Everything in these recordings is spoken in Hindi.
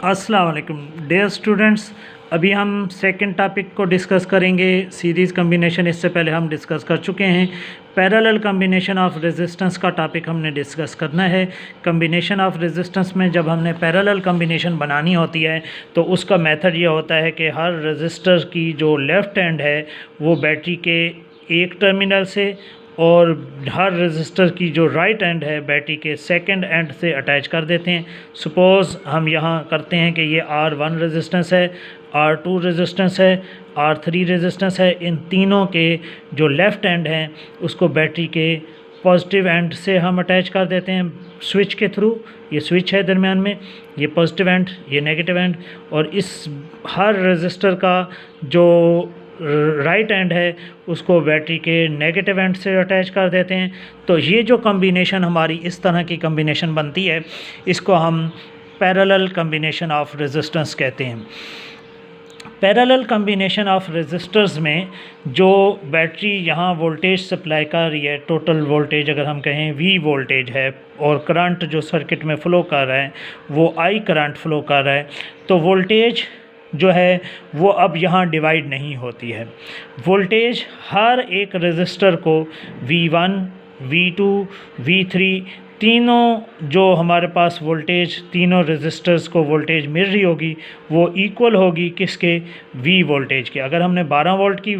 अस्सलाम वालेकुम डियर स्टूडेंट्स। अभी हम सेकंड टॉपिक को डिस्कस करेंगे, सीरीज़ कम्बिनेशन। इससे पहले हम डिस्कस कर चुके हैं पैरेलल कम्बिनेशन ऑफ रेजिस्टेंस का टॉपिक हमने डिस्कस करना है। कम्बिनेशन ऑफ रेजिस्टेंस में जब हमने पैरेलल कम्बिनेशन बनानी होती है तो उसका मेथड ये होता है कि हर रेजिस्टर की जो लेफ़्ट एंड है वो बैटरी के एक टर्मिनल से और हर रेजिस्टर की जो राइट एंड है बैटरी के सेकंड एंड से अटैच कर देते हैं। सपोज़ हम यहाँ करते हैं कि ये R1 रेजिस्टेंस है, R2 रेजिस्टेंस है, R3 रेजिस्टेंस है। इन तीनों के जो लेफ़्ट एंड हैं उसको बैटरी के पॉजिटिव एंड से हम अटैच कर देते हैं स्विच के थ्रू। ये स्विच है दरमियान में, ये पॉजिटिव एंड, ये नेगेटिव एंड, और इस हर रेजिस्टर का जो राइट एंड है उसको बैटरी के नेगेटिव एंड से अटैच कर देते हैं। तो ये जो कम्बिनेशन हमारी इस तरह की कम्बिनेशन बनती है इसको हम पैरेलल कम्बिनेशन ऑफ रेजिस्टेंस कहते हैं। पैरेलल कम्बिनेशन ऑफ रेजिस्टर्स में जो बैटरी यहाँ वोल्टेज सप्लाई कर रही है, टोटल वोल्टेज अगर हम कहें V वोल्टेज है, और करंट जो सर्किट में फ़्लो कर रहा है वो I करंट फ़्लो कर रहा है, तो वोल्टेज जो है वो अब यहाँ डिवाइड नहीं होती है। वोल्टेज हर एक रेजिस्टर को V1, V2, V3 तीनों जो हमारे पास वोल्टेज, तीनों रेजिस्टर्स को वोल्टेज मिल रही होगी वो इक्वल होगी किसके? V वोल्टेज के। अगर हमने 12 वोल्ट की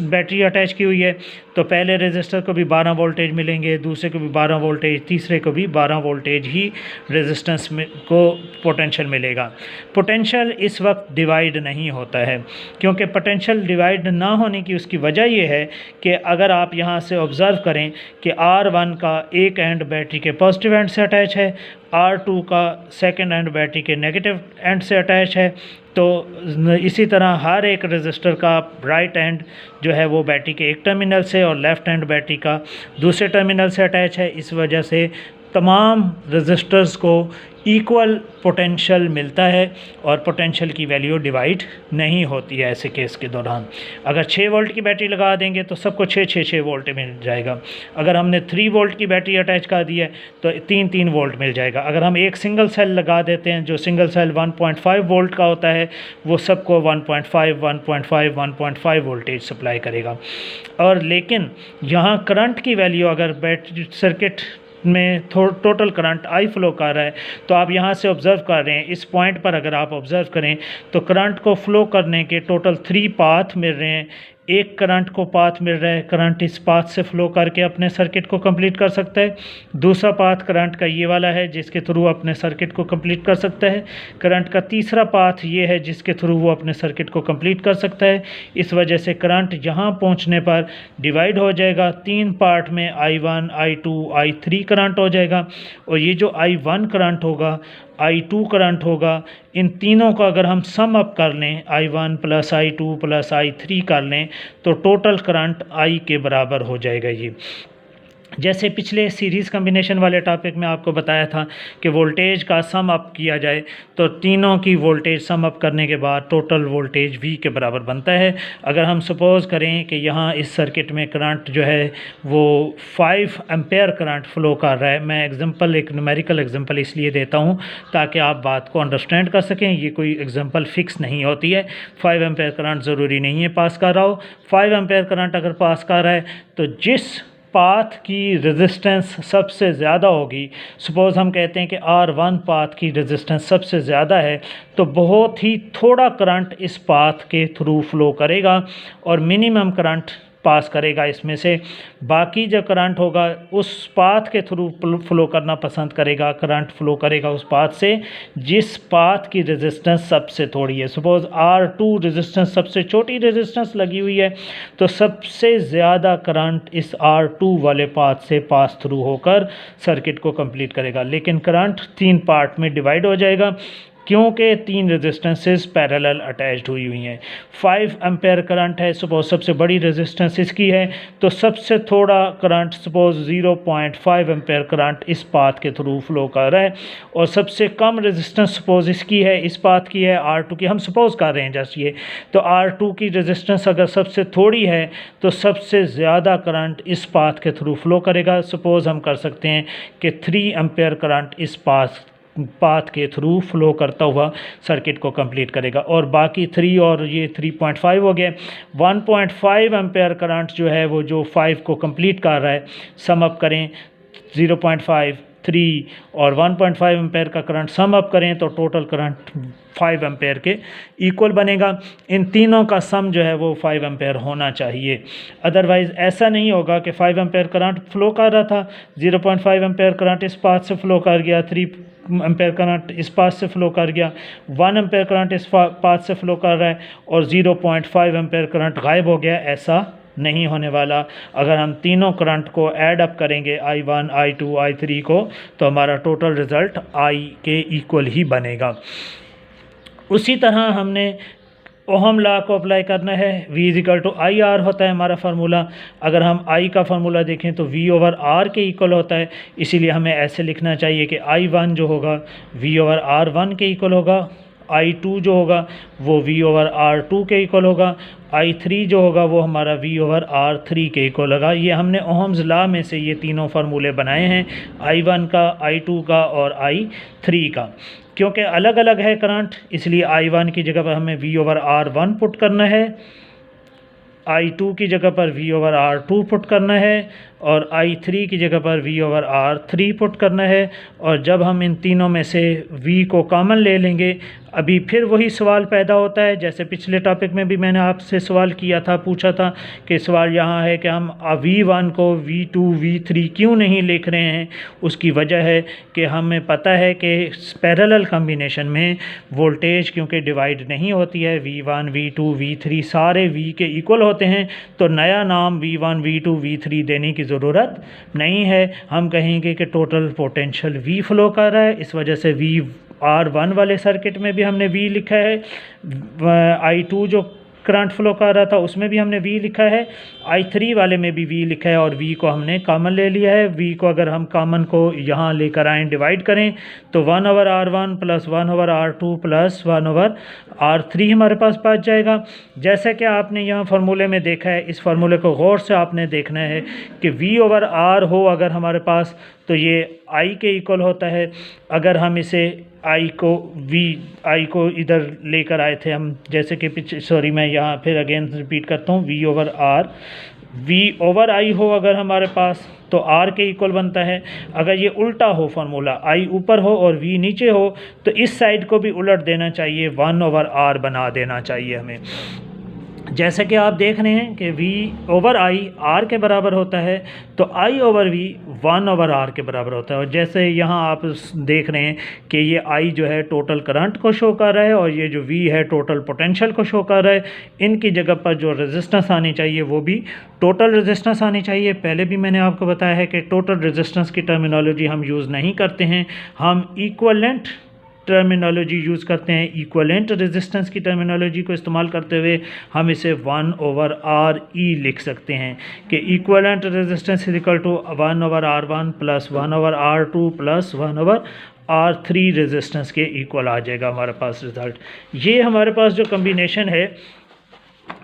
बैटरी अटैच की हुई है तो पहले रेजिस्टर को भी 12 वोल्टेज मिलेंगे, दूसरे को भी 12 वोल्टेज, तीसरे को भी 12 वोल्टेज ही रेजिस्टेंस में को पोटेंशियल मिलेगा। पोटेंशियल इस वक्त डिवाइड नहीं होता है, क्योंकि पोटेंशियल डिवाइड ना होने की उसकी वजह ये है कि अगर आप यहाँ से ऑब्ज़र्व करें कि R1 का एक एंड बैटरी के पॉजिटिव एंड से अटैच है, R2 का सेकंड एंड बैटरी के नेगेटिव एंड से अटैच है, तो इसी तरह हर एक रेजिस्टर का राइट एंड जो है वो बैटरी के एक टर्मिनल से और लेफ़्ट एंड बैटरी का दूसरे टर्मिनल से अटैच है। इस वजह से तमाम रेजिस्टर्स को इक्वल पोटेंशियल मिलता है और पोटेंशियल की वैल्यू डिवाइड नहीं होती है ऐसे केस के दौरान। अगर 6 वोल्ट की बैटरी लगा देंगे तो सबको 6 वोल्ट मिल जाएगा। अगर हमने 3 वोल्ट की बैटरी अटैच कर दी है तो 3 वोल्ट मिल जाएगा। अगर हम एक सिंगल सेल लगा देते हैं, जो सिंगल सेल 1.5 वोल्ट का होता है, वो सबको 1.5 वोल्टेज सप्लाई करेगा। और लेकिन यहाँ करंट की वैल्यू, अगर बैटरी सर्किट में टोटल करंट I फ्लो कर रहा है तो आप यहाँ से ऑब्ज़र्व कर रहे हैं, इस पॉइंट पर अगर आप ऑब्ज़र्व करें तो करंट को फ़्लो करने के टोटल 3 पाथ मिल रहे हैं। एक करंट को पाथ मिल रहा है, करंट इस पाथ से फ़्लो करके अपने सर्किट को कंप्लीट कर सकता है। दूसरा पाथ करंट का ये वाला है जिसके थ्रू अपने सर्किट को कंप्लीट कर सकता है। करंट का तीसरा पाथ ये है जिसके थ्रू वो अपने सर्किट को कंप्लीट कर सकता है। इस वजह से करंट यहाँ पहुँचने पर डिवाइड हो जाएगा 3 पार्ट में, I1, I2, I3 करंट हो जाएगा। और ये जो I1 करंट होगा, I2 करंट होगा, इन तीनों का अगर हम सम अप कर लें, I1 plus I2 plus I3 कर लें तो टोटल करंट I के बराबर हो जाएगा। ये जैसे पिछले सीरीज़ कम्बिनेशन वाले टॉपिक में आपको बताया था कि वोल्टेज का सम अप किया जाए तो तीनों की वोल्टेज सम अप करने के बाद टोटल वोल्टेज V के बराबर बनता है। अगर हम सपोज़ करें कि यहाँ इस सर्किट में करंट जो है वो 5 एम्पेयर करंट फ़्लो कर रहा है, मैं एग्जांपल, एक न्यूमेरिकल एग्जांपल इसलिए देता हूँ ताकि आप बात को अंडरस्टैंड कर सकें। ये कोई एग्जांपल फ़िक्स नहीं होती है, 5 एम्पेयर करंट ज़रूरी नहीं है पास कर रहा हो। 5 एम्पेयर करंट अगर पास कर रहा है तो जिस पाथ की रेजिस्टेंस सबसे ज़्यादा होगी, सपोज़ हम कहते हैं कि R1 पाथ की रेजिस्टेंस सबसे ज़्यादा है, तो बहुत ही थोड़ा करंट इस पाथ के थ्रू फ़्लो करेगा और मिनिमम करंट पास करेगा इसमें से। बाकी जो करंट होगा उस पाथ के थ्रू फ़्लो करना पसंद करेगा, करंट फ़्लो करेगा उस पाथ से जिस पाथ की रेजिस्टेंस सबसे थोड़ी है। सपोज़ R2 रेजिस्टेंस सबसे छोटी रेजिस्टेंस लगी हुई है तो सबसे ज़्यादा करंट इस R2 वाले पाथ से पास थ्रू होकर सर्किट को कंप्लीट करेगा। लेकिन करंट 3 पार्ट में डिवाइड हो जाएगा क्योंकि 3 रेजिस्टेंसेस पैरेलल अटैच्ड हुई हैं। 5 एम्पेयर करंट है, सपोज सबसे बड़ी रेजिस्टेंस इसकी है, तो सबसे थोड़ा करंट सपोज 0.5 एम्पेयर करंट इस पाथ के थ्रू फ्लो कर रहा है, और सबसे कम रेजिस्टेंस सपोज इसकी है, इस पाथ की है, R2 की हम सपोज कर रहे हैं जस्ट ये, तो R2 की रेजिस्टेंस अगर सबसे थोड़ी है तो सबसे ज़्यादा करंट इस पाथ के थ्रू फ्लो करेगा। सपोज़ हम कर सकते हैं कि 3 एम्पेयर करंट इस पाथ पाथ के थ्रू फ्लो करता हुआ सर्किट को कंप्लीट करेगा। और बाकी 3 और ये 3.5 हो गया। 1.5 एम्पेयर करंट जो है वो जो 5 को कंप्लीट कर रहा है, सम अप करें 0.5, 3 और 1.5 एम्पेयर का करंट सम अप करें तो टोटल करंट 5 एम्पेयर के इक्वल बनेगा। इन तीनों का सम जो है वो 5 एम्पेयर होना चाहिए, अदरवाइज़ ऐसा नहीं होगा कि 5 एम्पेयर करंट फ्लो कर रहा था, 0.5 एम्पेयर करंट इस पाथ से फ्लो कर गया, 3 एम्पेयर करंट इस पाथ से फ्लो कर गया, 1 एम्पेयर करंट इस पाथ से फ्लो कर रहा है और 0.5 एम्पेयर करंट गायब हो गया। ऐसा नहीं होने वाला। अगर हम तीनों करंट को ऐड अप करेंगे I1, I2, I3 को, तो हमारा टोटल रिज़ल्ट I के इक्वल ही बनेगा। उसी तरह हमने ओहम लॉ को अप्लाई करना है। V = IR होता है हमारा फार्मूला। अगर हम I का फार्मूला देखें तो V/R के इक्वल होता है, इसीलिए हमें ऐसे लिखना चाहिए कि I1 जो होगा V/R1 के इक्वल होगा, I2 जो होगा वो V/R2 के इक्वल होगा, I3 जो होगा वो हमारा V/R3 के इक्वल होगा। ये हमने ओहम्स लॉ में से ये तीनों फार्मूले बनाए हैं, I1 का, I2 का और I3 का। क्योंकि अलग अलग है करंट, इसलिए I1 की जगह पर हमें V/R1 पुट करना है, I2 की जगह पर V/R2 पुट करना है और I3 की जगह पर V/R3 पुट करना है। और जब हम इन तीनों में से V को कॉमन ले लेंगे, अभी फिर वही सवाल पैदा होता है जैसे पिछले टॉपिक में भी मैंने आपसे सवाल किया था, पूछा था कि सवाल यहाँ है कि हम V1 को V2, V3 क्यों नहीं लिख रहे हैं। उसकी वजह है कि हमें पता है कि पैरेलल कॉम्बिनेशन में वोल्टेज क्योंकि डिवाइड नहीं होती है, V1, V2, V3 सारे V के इक्वल होते हैं, तो नया नाम V1, V2, V3 देने की ज़रूरत नहीं है। हम कहेंगे कि टोटल पोटेंशियल V फ्लो कर रहा है, इस वजह से VR1 वाले सर्किट में भी हमने V लिखा है, I2 जो करंट फ्लो कर रहा था उसमें भी हमने V लिखा है, I3 वाले में भी V लिखा है और V को हमने कॉमन ले लिया है। V को अगर हम कॉमन को यहाँ लेकर आएँ, डिवाइड करें तो 1/R1 + 1/R2 + 1/R3 हमारे पास बच जाएगा। जैसे कि आपने यहाँ फार्मूले में देखा है, इस फार्मूले को गौर से आपने देखना है कि V/R हो अगर हमारे पास तो ये I के इक्वल होता है। अगर हम इसे I को इधर लेकर आए थे हम, जैसे कि मैं यहाँ फिर अगेन रिपीट करता हूँ, V/I हो अगर हमारे पास तो R के इक्वल बनता है। अगर ये उल्टा हो फार्मूला, I ऊपर हो और V नीचे हो, तो इस साइड को भी उलट देना चाहिए, 1/R बना देना चाहिए हमें। जैसे कि आप देख रहे हैं कि V/I R के बराबर होता है, तो I/V 1/R के बराबर होता है। और जैसे यहाँ आप देख रहे हैं कि ये I जो है टोटल करंट को शो कर रहा है और ये जो V है टोटल पोटेंशियल को शो कर रहा है। इनकी जगह पर जो रेजिस्टेंस आनी चाहिए वो भी टोटल रेजिस्टेंस आनी चाहिए। पहले भी मैंने आपको बताया है कि टोटल रेजिस्टेंस की टर्मिनोलॉजी हम यूज़ नहीं करते हैं, हम इक्विवेलेंट टर्मिनोलॉजी यूज़ करते हैं। इक्विवेलेंट रेजिस्टेंस की टर्मिनोलॉजी को इस्तेमाल करते हुए हम इसे 1/RE लिख सकते हैं कि equivalent resistance = 1/R1 + 1/R2 + 1/R3 resistance के इक्वल आ जाएगा हमारे पास रिज़ल्ट। ये हमारे पास जो कम्बिनेशन है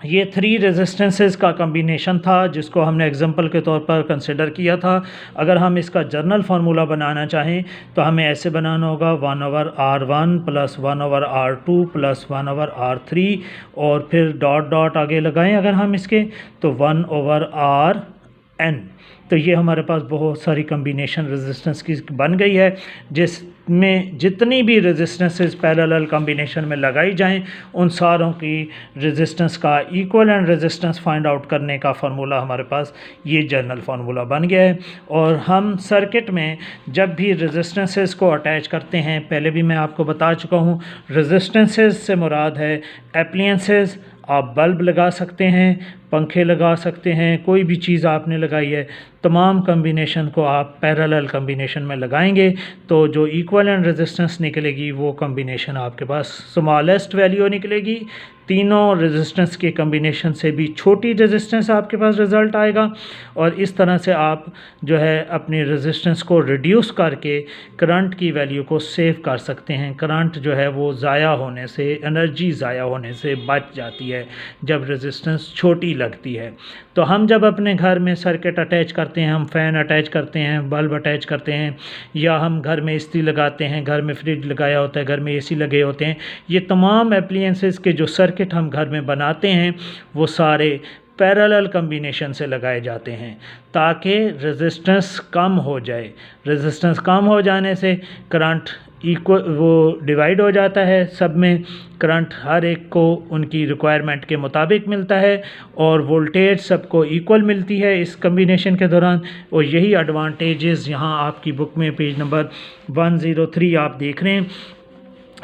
ये 3 रेजिस्टेंसेस का कम्बिनेशन था जिसको हमने एग्जांपल के तौर पर कंसिडर किया था। अगर हम इसका जर्नल फार्मूला बनाना चाहें तो हमें ऐसे बनाना होगा 1/R1 + 1/R2 + 1/R3 और फिर डॉट डॉट आगे लगाएं अगर हम इसके, तो 1/RN। तो ये हमारे पास बहुत सारी कम्बिनेशन रेजिस्टेंस की बन गई है, जिसमें जितनी भी रेजिस्टेंसेस पैरेलल कम्बिनेशन में लगाई जाएं उन सारों की रेजिस्टेंस का इक्विवेलेंट रेजिस्टेंस फाइंड आउट करने का फार्मूला हमारे पास ये जर्नल फार्मूला बन गया है। और हम सर्किट में जब भी रेजिस्टेंसेस को अटैच करते हैं, पहले भी मैं आपको बता चुका हूँ, रेजिस्टेंसेस से मुराद है एप्लियंसेस। आप बल्ब लगा सकते हैं, पंखे लगा सकते हैं, कोई भी चीज़ आपने लगाई है, तमाम कम्बिनेशन को आप पैरेलल कम्बिनेशन में लगाएंगे तो जो इक्विवेलेंट रेजिस्टेंस निकलेगी वो कम्बिनेशन आपके पास स्मॉलेस्ट वैल्यू निकलेगी। तीनों रेजिस्टेंस के कम्बिनेशन से भी छोटी रेजिस्टेंस आपके पास रिज़ल्ट आएगा और इस तरह से आप जो है अपनी रेजिस्टेंस को रिड्यूस करके करंट की वैल्यू को सेव कर सकते हैं। करंट जो है वो ज़ाया होने से, एनर्जी ज़ाया होने से बच जाती है जब रेजिस्टेंस छोटी लगती है। तो हम जब अपने घर में सर्किट अटैच करते हैं, हम फ़ैन अटैच करते हैं, बल्ब अटैच करते हैं, या हम घर में इस्त्री लगाते हैं, घर में फ्रिज लगाया होता है, घर में एसी लगे होते हैं, ये तमाम एप्लीएंसेस के जो सर्किट हम घर में बनाते हैं वो सारे पैरेलल कम्बिनेशन से लगाए जाते हैं ताकि रेजिस्टेंस कम हो जाए। रेजिस्टेंस कम हो जाने से करंट वो डिवाइड हो जाता है, सब में करंट हर एक को उनकी रिक्वायरमेंट के मुताबिक मिलता है और वोल्टेज सबको इक्वल मिलती है इस कम्बिनेशन के दौरान। और यही एडवांटेजेस यहाँ आपकी बुक में पेज नंबर 103 आप देख रहे हैं।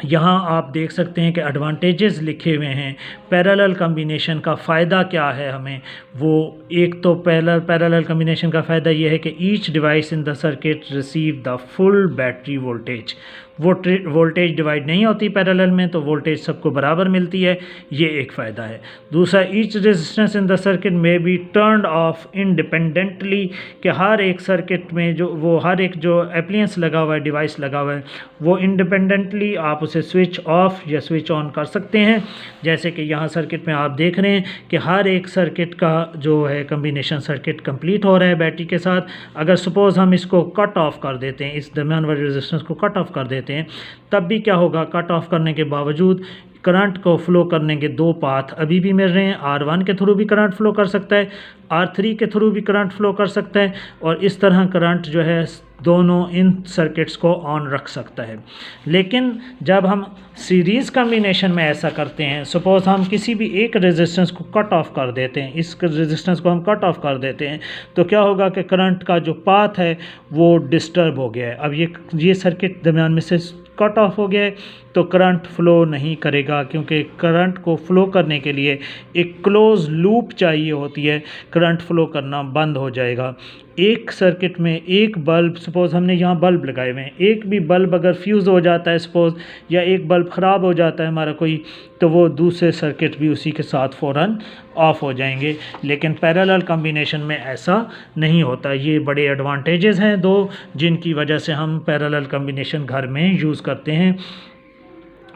यहाँ आप देख सकते हैं कि एडवांटेजेस लिखे हुए हैं। पैरेलल कम्बिनेशन का फ़ायदा क्या है हमें, वो एक तो पैरेलल कम्बिनेशन का फ़ायदा ये है कि each device in the circuit receive the full battery voltage. Voltage divide नहीं होती पैरेलल में, तो वोल्टेज सबको बराबर मिलती है, ये एक फ़ायदा है। दूसरा, each resistance in the circuit में बी टर्न्ड ऑफ इंडिपेंडेंटली, कि हर एक सर्किट में हर एक जो एप्लियंस लगा हुआ है, डिवाइस लगा हुआ है, वो इंडिपेंडेंटली आप उसे स्विच ऑफ या स्विच ऑन कर सकते हैं। जैसे कि यहाँ सर्किट में आप देख रहे हैं कि हर एक सर्किट का जो है कम्बिनेशन सर्किट कंप्लीट हो रहा है बैटरी के साथ। अगर सपोज़ हम इसको कट ऑफ कर देते हैं, इस दरमियान वाले रेजिस्टेंस को कट ऑफ कर देते हैं, तब भी क्या होगा, कट ऑफ करने के बावजूद करंट को फ्लो करने के दो पाथ अभी भी मिल रहे हैं। R1 के थ्रू भी करंट फ्लो कर सकता है, R3 के थ्रू भी करंट फ्लो कर सकता है, और इस तरह करंट जो है दोनों इन सर्किट्स को ऑन रख सकता है। लेकिन जब हम सीरीज़ कम्बिनेशन में ऐसा करते हैं, सपोज़ हम किसी भी एक रेजिस्टेंस को कट ऑफ कर देते हैं, इस रेजिस्टेंस को हम कट ऑफ कर देते हैं, तो क्या होगा कि करंट का जो पाथ है वो डिस्टर्ब हो गया है। अब ये सर्किट दरमियान में से कट ऑफ हो गया है, तो करंट फ्लो नहीं करेगा, क्योंकि करंट को फ्लो करने के लिए एक क्लोज लूप चाहिए होती है, करंट फ्लो करना बंद हो जाएगा। एक सर्किट में एक बल्ब, सपोज़ हमने यहाँ बल्ब लगाए हुए हैं, एक भी बल्ब अगर फ्यूज़ हो जाता है सपोज़, या एक बल्ब ख़राब हो जाता है हमारा कोई, तो वो दूसरे सर्किट भी उसी के साथ फ़ौरन ऑफ हो जाएंगे। लेकिन पैरेलल कम्बिनेशन में ऐसा नहीं होता। ये बड़े एडवांटेजेस हैं दो, जिनकी वजह से हम पैरेलल कम्बिनेशन घर में यूज़ करते हैं।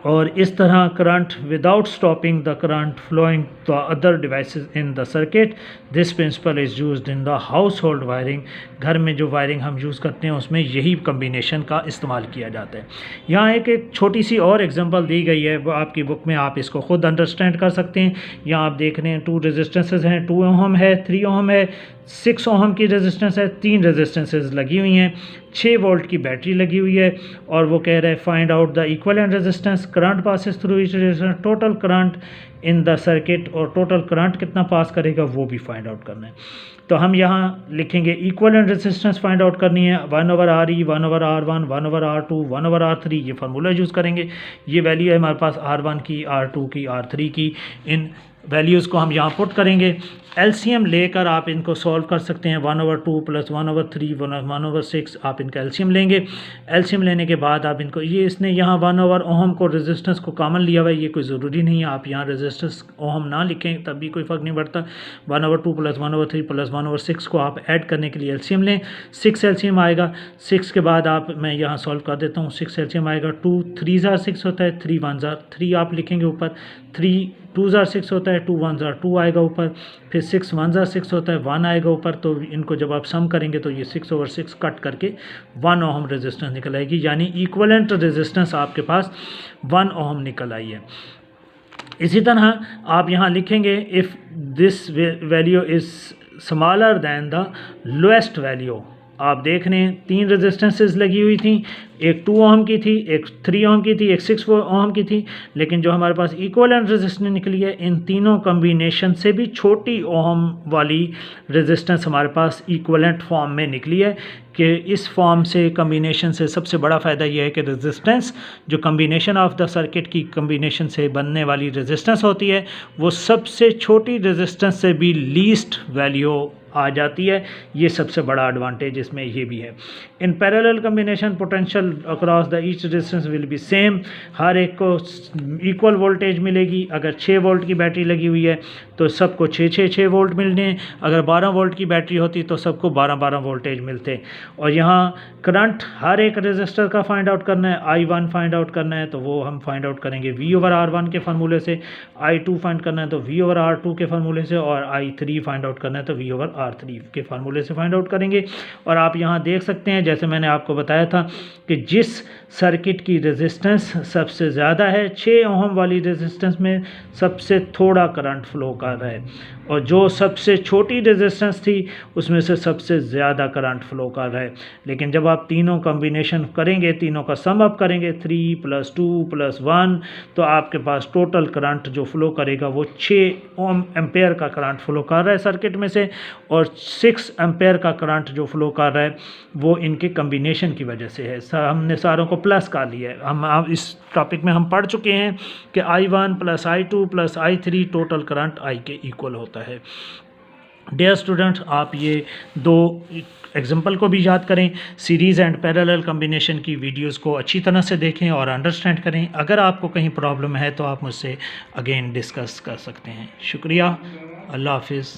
और इस तरह current without stopping the current flowing the other devices in the circuit, this principle is used in the household wiring. घर में जो वायरिंग हम यूज़ करते हैं उसमें यही कम्बिनेशन का इस्तेमाल किया जाता है। यहाँ एक छोटी सी और एग्जांपल दी गई है, वो आपकी बुक में आप इसको खुद अंडरस्टैंड कर सकते हैं। यहाँ आप देख रहे हैं 2 रेजिस्टेंसेज हैं, 2 ओहम है, 3 ओहम है, 6 ओहम की रेजिस्टेंस है, 3 रेजिस्टेंसेज लगी हुई हैं, 6 वोल्ट की बैटरी लगी हुई है, और वो कह रहा है find out the equivalent resistance, current passes through each resistance, total current in the circuit, और टोटल करंट कितना पास करेगा वो भी फाइंड आउट करना है। तो हम यहाँ लिखेंगे इक्विवेलेंट रेजिस्टेंस फाइंड आउट करनी है, 1/RE, 1/R1, 1/R2, 1/R3, ये फार्मूला यूज़ करेंगे। ये वैल्यू है हमारे पास R1 की, R2 की, R3 की, इन वैल्यूज़ को हम यहाँ पुट करेंगे। एलसीएम लेकर आप इनको सॉल्व कर सकते हैं। 1/2 + 1/3 1/6 आप इनका एलसीएम लेंगे। एलसीएम लेने के बाद आप इनको, ये इसने यहाँ 1 ओहम को रेजिस्टेंस को कॉमन लिया हुआ है, ये कोई ज़रूरी नहीं है आप यहाँ रेजिस्टेंस ओहम ना लिखें, तब भी कोई फ़र्क नहीं पड़ता। 1/2 + 1/3 + 1/6 को आप ऐड करने के लिए एलसीएम लें। 6 एलसीएम आएगा। 6 के बाद मैं यहाँ सॉल्व कर देता हूँ। 6 एलसीएम आएगा, 2 3 6 होता है, 3 1 3 आप लिखेंगे ऊपर, 3 2 6 होता है, 2 1 2 आएगा ऊपर, फिर 6 1 6 होता है, 1 आएगा ऊपर। तो इनको जब आप सम करेंगे तो ये 6/6 कट करके 1 ओहम रेजिस्टेंस निकल आएगी, यानी इक्विवेलेंट रेजिस्टेंस आपके पास 1 ओहम निकल आई है। इसी तरह आप यहाँ लिखेंगे if this value is smaller than the lowest value. आप देख रहे हैं 3 रेजिस्टेंसेस लगी हुई थी, एक 2 ओहम की थी, एक 3 ओहम की थी, एक 6 ओहम की थी, लेकिन जो हमारे पास इक्विवेलेंट रेजिस्टेंस निकली है, इन तीनों कम्बिनेशन से भी छोटी ओहम वाली रेजिस्टेंस हमारे पास इक्विवेलेंट फॉर्म में निकली है। कि इस फॉर्म से कम्बिनेशन से सबसे बड़ा फ़ायदा यह है कि रेजिस्टेंस जो कम्बिनेशन ऑफ द सर्किट की कम्बिनेशन से बनने वाली रेजिस्टेंस होती है, वो सबसे छोटी रेजिस्टेंस से भी लीस्ट वैल्यू आ जाती है। ये सबसे बड़ा एडवांटेज इसमें ये भी है। In parallel combination potential across the each resistance will be same, हर एक को इक्वल वोल्टेज मिलेगी। अगर 6 वोल्ट की बैटरी लगी हुई है तो सबको 6 वोल्ट मिलने, अगर 12 वोल्ट की बैटरी होती तो सबको 12 वोल्टेज मिलते। और यहाँ करंट हर एक रेजिस्टर का फाइंड आउट करना है, I1 फाइंड आउट करना है तो वो हम फाइंड आउट करेंगे V/R1 के फार्मूले से, I2 फाइंड करना है तो V/R2 के फार्मूले से, और I3 फाइंड आउट करना है तो V/R3 के फार्मूले से फाइंड आउट करेंगे। और आप यहाँ देख सकते हैं, जैसे मैंने आपको बताया था कि जिस सर्किट की रेजिस्टेंस सबसे ज़्यादा है, 6 ओहम वाली रेजिस्टेंस में सबसे थोड़ा करंट फ्लो कर रहा है, और जो सबसे छोटी रेजिस्टेंस थी उसमें से सबसे ज़्यादा करंट फ्लो कर रहा है। लेकिन जब आप तीनों कॉम्बिनेशन करेंगे, तीनों का सम अप करेंगे 3 + 2 + 1, तो आपके पास टोटल करंट जो फ्लो करेगा वो 6 एम्पेयर का करंट फ्लो कर रहा है सर्किट में से, और 6 एम्पेयर का करंट जो फ्लो कर रहा है वो इनके कॉम्बिनेशन की वजह से है। हमने सारों को प्लस कर लिया है। हम इस टॉपिक में हम पढ़ चुके हैं कि I1 + I2 + I3 total current I के इक्वल होता है। डियर स्टूडेंट्स, आप ये 2 एग्जाम्पल को भी याद करें, सीरीज़ एंड पैरेलल कॉम्बिनेशन की वीडियोस को अच्छी तरह से देखें और अंडरस्टैंड करें। अगर आपको कहीं प्रॉब्लम है तो आप मुझसे अगेन डिस्कस कर सकते हैं। शुक्रिया, अल्लाह हाफिज़।